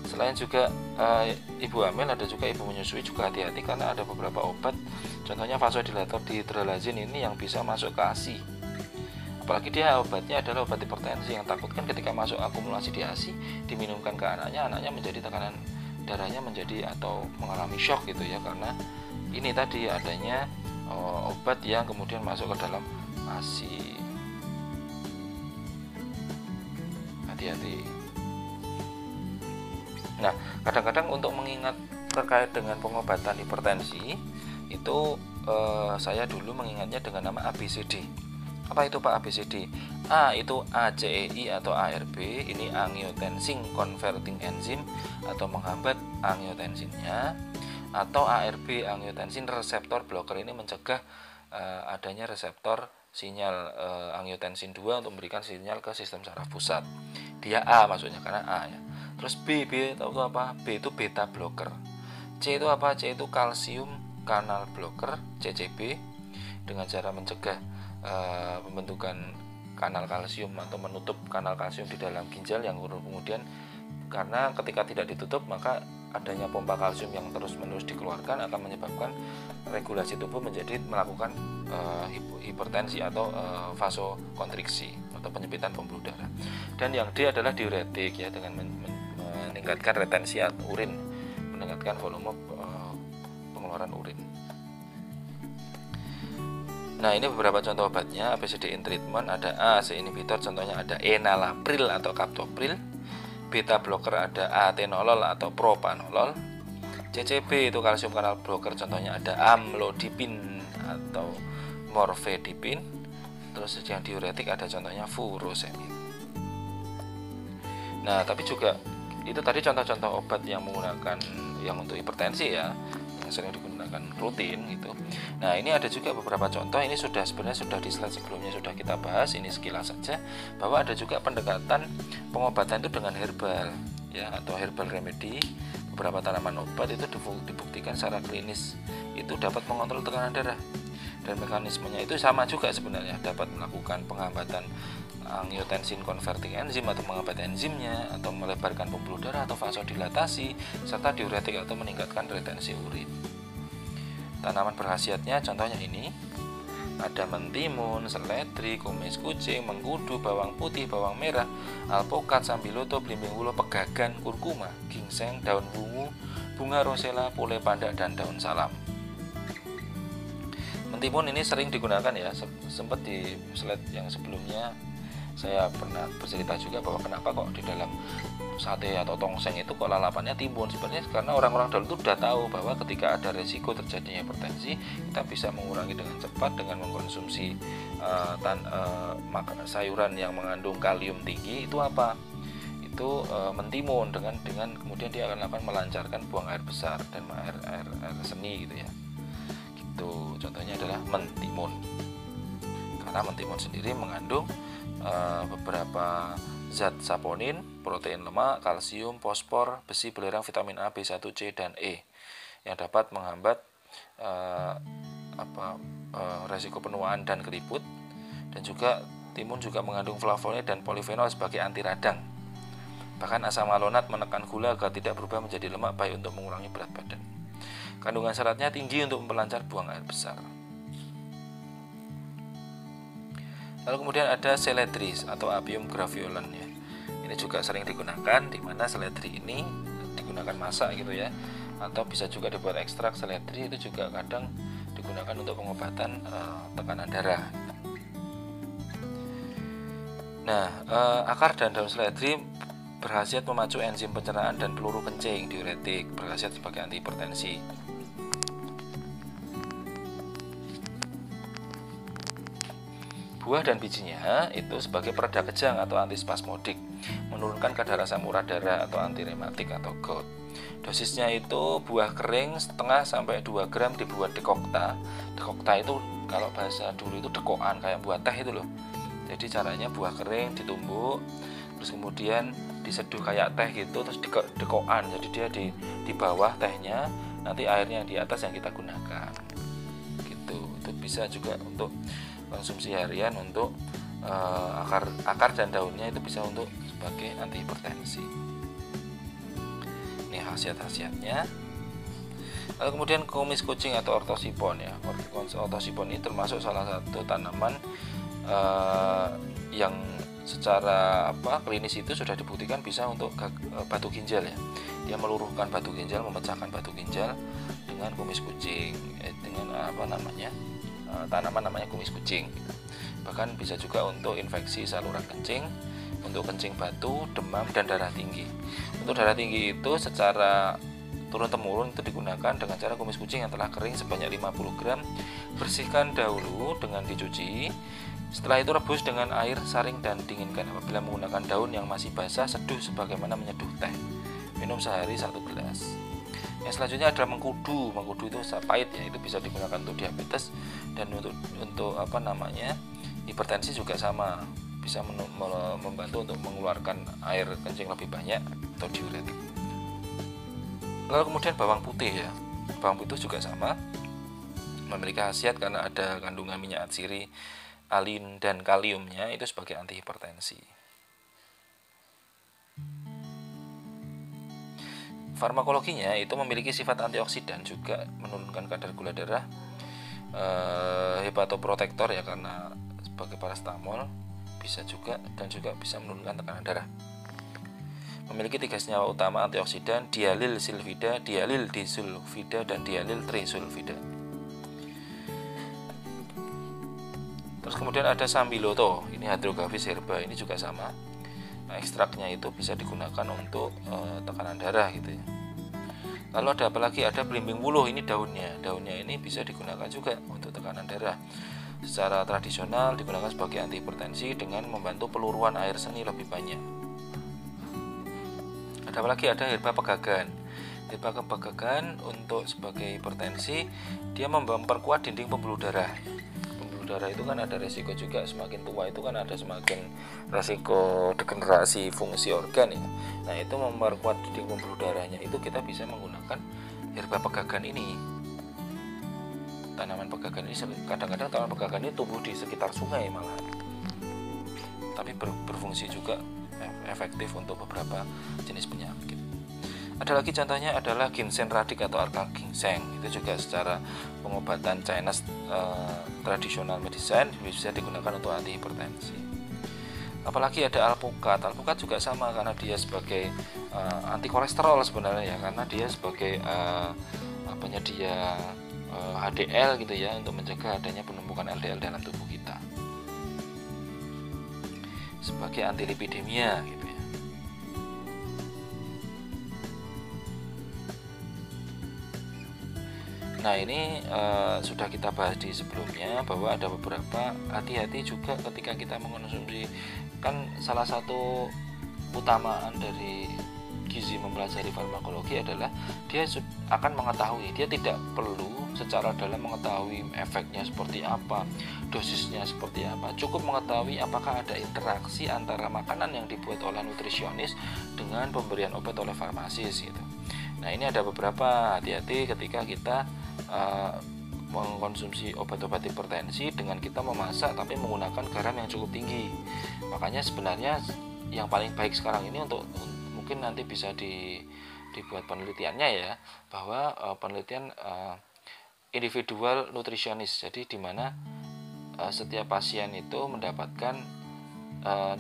Selain juga ibu hamil, ada juga ibu menyusui, juga hati-hati karena ada beberapa obat, contohnya vasodilator dihidrolazin ini yang bisa masuk ke ASI. Apalagi dia obatnya adalah obat hipertensi, yang takutkan ketika masuk akumulasi di ASI diminumkan ke anaknya menjadi tekanan darahnya menjadi atau mengalami shock gitu ya, karena ini tadi adanya obat yang kemudian masuk ke dalam ASI. Hati-hati. Nah, kadang-kadang untuk mengingat terkait dengan pengobatan hipertensi itu saya dulu mengingatnya dengan nama ABCD. Apa itu Pak ABCD? A itu ACEI atau ARB, ini angiotensin converting enzyme atau menghambat angiotensinnya, atau ARB angiotensin reseptor blocker, ini mencegah adanya reseptor sinyal angiotensin 2 untuk memberikan sinyal ke sistem saraf pusat. Dia A maksudnya karena A ya. Terus B tahu itu apa? B itu beta blocker. C itu apa? C itu kalsium kanal blocker, CCB, dengan cara mencegah pembentukan kanal kalsium atau menutup kanal kalsium di dalam ginjal yang kemudian karena ketika tidak ditutup maka adanya pompa kalsium yang terus-menerus dikeluarkan akan menyebabkan regulasi tubuh menjadi melakukan hipertensi atau vasokonstriksi atau penyempitan pembuluh darah. Dan yang D adalah diuretik ya, dengan meningkatkan retensi urin, meningkatkan volume pengeluaran urin. Nah, ini beberapa contoh obatnya. ABCD in treatment ada A, ACE inhibitor, contohnya ada enalapril atau captopril. Beta blocker ada atenolol atau propanolol. CCB itu kalsium kanal blocker, contohnya ada amlodipin atau morfedipin. Terus yang diuretik ada contohnya furosemid. Nah, tapi juga itu tadi contoh-contoh obat yang menggunakan yang untuk hipertensi ya, yang sering digunakan rutin gitu. Nah, ini ada juga beberapa contoh. Ini sebenarnya sudah di slide sebelumnya sudah kita bahas, ini sekilas saja, bahwa ada juga pendekatan pengobatan itu dengan herbal ya, atau herbal remedy. Beberapa tanaman obat itu dibuktikan secara klinis itu dapat mengontrol tekanan darah, dan mekanismenya itu sama juga sebenarnya, dapat melakukan penghambatan angiotensin converting enzim atau menghambat enzimnya, atau melebarkan pembuluh darah atau vasodilatasi, serta diuretik atau meningkatkan retensi urin. Tanaman berkhasiatnya contohnya ini ada mentimun, seledri, kumis kucing, mengkudu, bawang putih, bawang merah, alpukat, sambiloto, belimbing wulo, pegagan, kurkuma, ginseng, daun bungu, bunga rosella, pule pandak, dan daun salam. Mentimun ini sering digunakan ya, sempat di slide yang sebelumnya saya pernah bercerita juga bahwa kenapa kok di dalam sate atau tongseng itu kok lalapannya timun. Sebenarnya karena orang-orang dulu itu sudah tahu bahwa ketika ada resiko terjadinya hipertensi, kita bisa mengurangi dengan cepat dengan mengkonsumsi sayuran yang mengandung kalium tinggi. Itu apa? Itu mentimun, dengan kemudian dia akan melancarkan buang air besar dan air seni gitu ya. Gitu. Contohnya adalah mentimun. Karena mentimun sendiri mengandung beberapa zat saponin, protein lemak, kalsium, fosfor, besi, belerang, vitamin A, B1, C, dan E yang dapat menghambat resiko penuaan dan keriput. Dan juga timun juga mengandung flavonoid dan polifenol sebagai anti radang. Bahkan asam malonat menekan gula agar tidak berubah menjadi lemak, baik untuk mengurangi berat badan. Kandungan seratnya tinggi untuk memperlancar buang air besar. Lalu kemudian ada seledri atau Apium graviolen ya. Ini juga sering digunakan, di mana seledri ini digunakan masak gitu ya, atau bisa juga dibuat ekstrak seledri. Itu juga kadang digunakan untuk pengobatan tekanan darah. Nah, akar dan daun seledri berkhasiat memacu enzim pencernaan dan peluru kencing, diuretik, berkhasiat sebagai antihipertensi. Buah dan bijinya itu sebagai pereda kejang atau antispasmodik, menurunkan kadar asam urat darah atau antirematik atau gout. Dosisnya itu buah kering setengah sampai 2 gram dibuat dekokta. Dekokta itu kalau bahasa dulu itu dekokan, kayak buah teh itu loh. Jadi caranya buah kering ditumbuk, terus kemudian diseduh kayak teh gitu, terus dekokan. Jadi dia di bawah tehnya, nanti airnya di atas yang kita gunakan. Gitu. Itu bisa juga untuk konsumsi harian, untuk akar dan daunnya itu bisa untuk sebagai antihipertensi. Ini khasiat-khasiatnya. Lalu kemudian kumis kucing atau ortosipon ya. Ortosipon ini termasuk salah satu tanaman yang secara klinis itu sudah dibuktikan bisa untuk batu ginjal ya. Dia meluruhkan batu ginjal, memecahkan batu ginjal dengan kumis kucing, dengan tanaman namanya kumis kucing. Bahkan bisa juga untuk infeksi saluran kencing, untuk kencing batu, demam, dan darah tinggi. Untuk darah tinggi itu secara turun-temurun itu digunakan dengan cara kumis kucing yang telah kering sebanyak 50 gram. Bersihkan dahulu dengan dicuci. Setelah itu rebus dengan air, saring, dan dinginkan. Apabila menggunakan daun yang masih basah, seduh sebagaimana menyeduh teh. Minum sehari 1 gelas. Yang selanjutnya adalah mengkudu. Mengkudu itu pahit ya, itu bisa digunakan untuk diabetes dan untuk hipertensi juga sama, bisa membantu untuk mengeluarkan air kencing lebih banyak atau diuretik. Lalu kemudian bawang putih ya. Bawang putih juga sama, memiliki khasiat karena ada kandungan minyak atsiri, alin, dan kaliumnya itu sebagai antihipertensi. farmakologinya itu memiliki sifat antioksidan, juga menurunkan kadar gula darah, hepatoprotektor ya karena sebagai paracetamol bisa juga, dan juga bisa menurunkan tekanan darah. Memiliki 3 senyawa utama antioksidan: dialil silfida, dialil disulfida, dan dialil trisulfida. Terus kemudian ada sambiloto, ini Hydrogaphis herba, ini juga sama. Nah, ekstraknya itu bisa digunakan untuk tekanan darah gitu ya. Lalu ada apa lagi? Ada belimbing wuluh, ini daunnya. Daunnya ini bisa digunakan juga untuk tekanan darah. Secara tradisional digunakan sebagai antihipertensi dengan membantu peluruan air seni lebih banyak. Ada apa lagi? Ada herba pegagan. Herba pegagan untuk sebagai hipertensi, dia memperkuat dinding pembuluh darah. Pembuluh darah itu kan ada resiko juga, semakin tua itu kan ada semakin resiko degenerasi fungsi organ ya. Nah, itu memperkuat dinding pembuluh darahnya, itu kita bisa menggunakan herba pegagan ini. Tanaman pegagan ini, kadang-kadang tanaman pegagan ini tumbuh di sekitar sungai malah, tapi berfungsi juga efektif untuk beberapa jenis penyakit. Ada lagi contohnya adalah ginseng radik atau arka ginseng, itu juga secara pengobatan Chinese traditional medicine bisa digunakan untuk antihipertensi. Apalagi ada alpukat. Alpukat juga sama karena dia sebagai anti kolesterol sebenarnya ya, karena dia sebagai penyedia HDL gitu ya, untuk mencegah adanya penumpukan LDL dalam tubuh kita, sebagai antilipidemia gitu ya. Nah, ini sudah kita bahas di sebelumnya, bahwa ada beberapa hati-hati juga ketika kita mengonsumsi. Kan salah satu utamaan dari gizi mempelajari farmakologi adalah dia akan mengetahui, dia tidak perlu secara dalam mengetahui efeknya seperti apa, dosisnya seperti apa, cukup mengetahui apakah ada interaksi antara makanan yang dibuat oleh nutrisionis dengan pemberian obat oleh farmasis gitu. Nah, ini ada beberapa hati-hati ketika kita mengkonsumsi obat-obat hipertensi dengan kita memasak tapi menggunakan garam yang cukup tinggi. Makanya sebenarnya yang paling baik sekarang ini, untuk mungkin nanti bisa dibuat penelitiannya ya, bahwa penelitian individual nutritionist, jadi di mana setiap pasien itu mendapatkan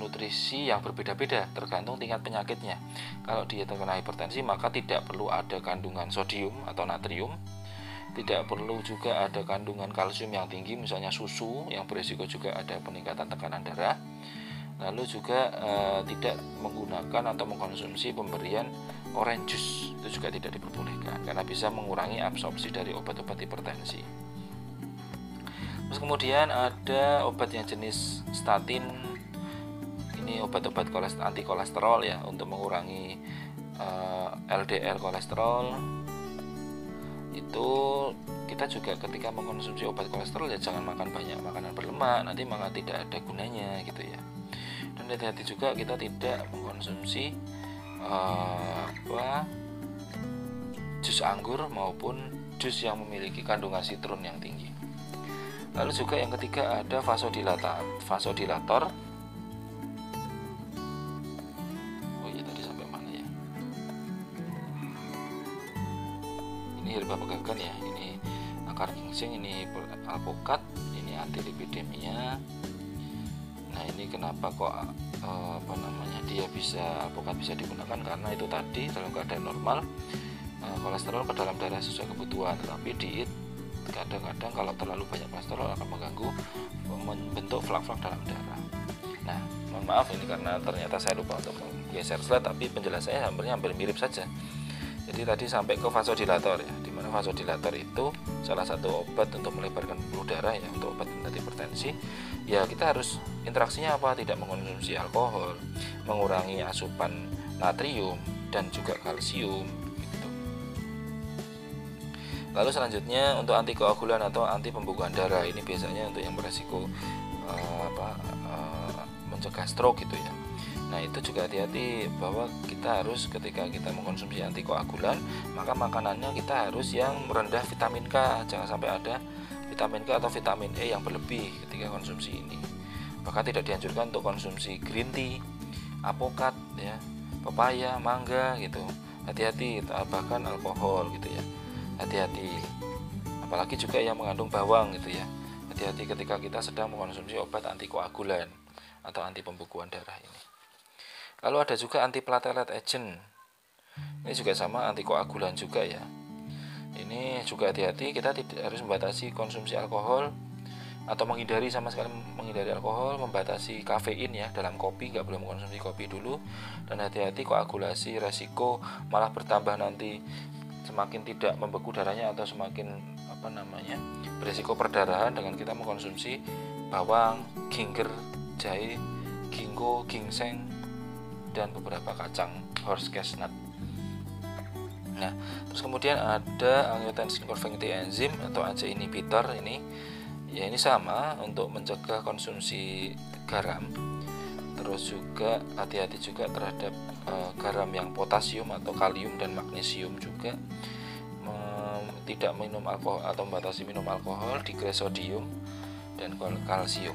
nutrisi yang berbeda-beda tergantung tingkat penyakitnya. Kalau dia terkena hipertensi, maka tidak perlu ada kandungan sodium atau natrium, tidak perlu juga ada kandungan kalsium yang tinggi, misalnya susu yang berisiko juga ada peningkatan tekanan darah. Lalu juga tidak menggunakan atau mengkonsumsi pemberian orange juice, itu juga tidak diperbolehkan karena bisa mengurangi absorpsi dari obat-obat hipertensi. Terus kemudian ada obat yang jenis statin, ini obat-obat anti kolesterol ya, untuk mengurangi LDL kolesterol. Itu kita juga ketika mengkonsumsi obat kolesterol ya jangan makan banyak makanan berlemak, nanti malah tidak ada gunanya gitu ya. Dan hati-hati juga kita tidak mengkonsumsi jus anggur maupun jus yang memiliki kandungan sitrum yang tinggi. Lalu juga yang ketiga ada vasodilator. Oh iya, tadi sampai mana ya? Ini herba pegagan ya, ini akar ginseng, ini alpukat, ini antilipidemia. Nah, ini kenapa kok alpukat bisa digunakan, karena itu tadi dalam keadaan normal kolesterol ke dalam darah sesuai kebutuhan, tetapi diet kadang-kadang kalau terlalu banyak kolesterol akan mengganggu membentuk flak-flak dalam darah. Nah, mohon maaf ini karena ternyata saya lupa untuk menggeser slide, tapi penjelasannya hampir mirip saja. Jadi tadi sampai ke vasodilator ya, di mana vasodilator itu salah satu obat untuk melebarkan pembuluh darah ya, untuk obat hipertensi. Ya, kita harus interaksinya apa? Tidak mengkonsumsi alkohol, mengurangi asupan natrium dan juga kalsium gitu. Lalu selanjutnya untuk antikoagulan atau anti pembekuan darah, ini biasanya untuk yang beresiko mencegah stroke gitu ya. Nah, itu juga hati-hati bahwa kita harus ketika kita mengkonsumsi antikoagulan, maka makanannya kita harus yang merendah vitamin K, jangan sampai ada vitamin K atau vitamin E yang berlebih ketika konsumsi ini. Bahkan tidak dianjurkan untuk konsumsi green tea, apokat ya, pepaya, mangga gitu. hati-hati, bahkan alkohol gitu ya, hati-hati. Apalagi juga yang mengandung bawang gitu ya, hati-hati ketika kita sedang mengkonsumsi obat antikoagulan atau anti pembekuan darah ini. Lalu ada juga antiplatelet agent, ini juga sama, antikoagulan juga ya. Ini juga hati-hati, kita tidak harus membatasi konsumsi alkohol atau menghindari, sama sekali menghindari alkohol, membatasi kafein ya dalam kopi, nggak boleh mengkonsumsi kopi dulu. Dan hati-hati koagulasi, resiko malah bertambah nanti, semakin tidak membeku darahnya atau semakin beresiko perdarahan dengan kita mengkonsumsi bawang, ginger, jahe, ginkgo, ginseng, dan beberapa kacang horse chestnut. Nah, terus kemudian ada angiotensin converting enzyme atau ACE inhibitor ini. Ya, ini sama untuk mencegah konsumsi garam. Terus juga hati-hati juga terhadap garam yang potasium atau kalium dan magnesium juga. Tidak minum alkohol atau membatasi minum alkohol, decrease sodium dan kalsium.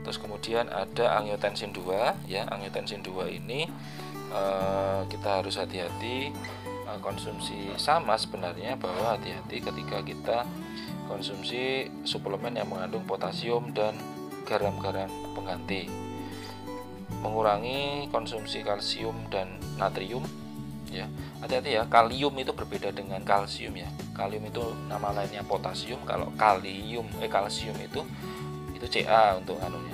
Terus kemudian ada angiotensin 2 ya. Angiotensin 2 ini kita harus hati-hati konsumsi, sama sebenarnya, bahwa hati-hati ketika kita konsumsi suplemen yang mengandung potasium dan garam-garam pengganti. Mengurangi konsumsi kalsium dan natrium ya. Hati-hati ya, kalium itu berbeda dengan kalsium ya. Kalium itu nama lainnya potasium, kalau kalsium itu Ca untuk anunya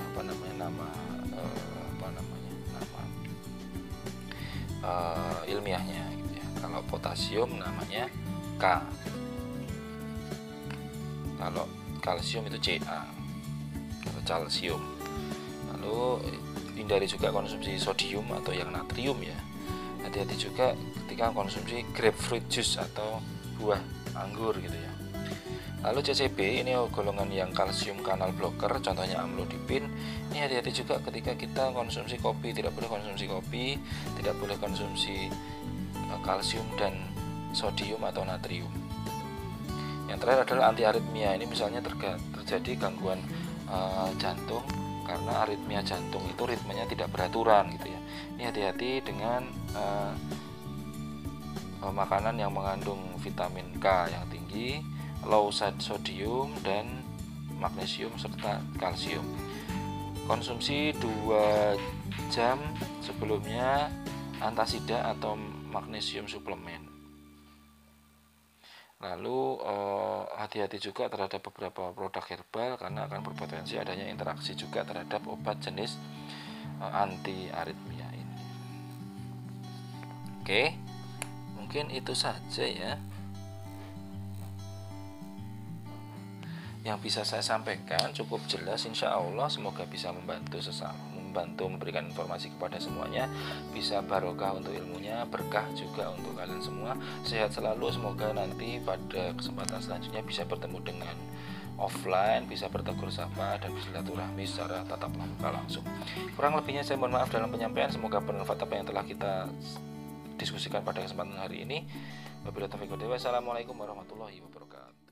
ilmiahnya gitu ya. Kalau potasium namanya K. Kalau kalsium itu Ca atau calcium. Lalu hindari juga konsumsi sodium atau yang natrium ya. Hati-hati juga ketika konsumsi grapefruit juice atau buah anggur gitu ya. Lalu CCB ini golongan yang kalsium kanal blocker, contohnya amlodipin. Ini hati-hati juga ketika kita konsumsi kopi, tidak boleh konsumsi kopi, tidak boleh konsumsi kalsium dan sodium atau natrium. Yang terakhir adalah anti aritmia. Ini misalnya terjadi gangguan jantung, karena aritmia jantung itu ritmenya tidak beraturan gitu ya. Ini hati-hati dengan makanan yang mengandung vitamin K yang tinggi, low sodium dan magnesium serta kalsium. Konsumsi 2 jam sebelumnya antasida atau magnesium suplemen. Lalu hati-hati juga terhadap beberapa produk herbal karena akan berpotensi adanya interaksi juga terhadap obat jenis anti aritmia ini. Oke, mungkin itu saja ya yang bisa saya sampaikan, cukup jelas insya Allah. Semoga bisa membantu memberikan informasi kepada semuanya, bisa barokah untuk ilmunya, berkah juga untuk kalian semua. Sehat selalu, semoga nanti pada kesempatan selanjutnya bisa bertemu dengan offline, bisa bertegur sapa dan bersilaturahmi secara tatap muka langsung. Kurang lebihnya saya mohon maaf dalam penyampaian. Semoga bermanfaat apa yang telah kita diskusikan pada kesempatan hari ini. Wabillahi taufiq wal hidayah. Wassalamualaikum warahmatullahi wabarakatuh.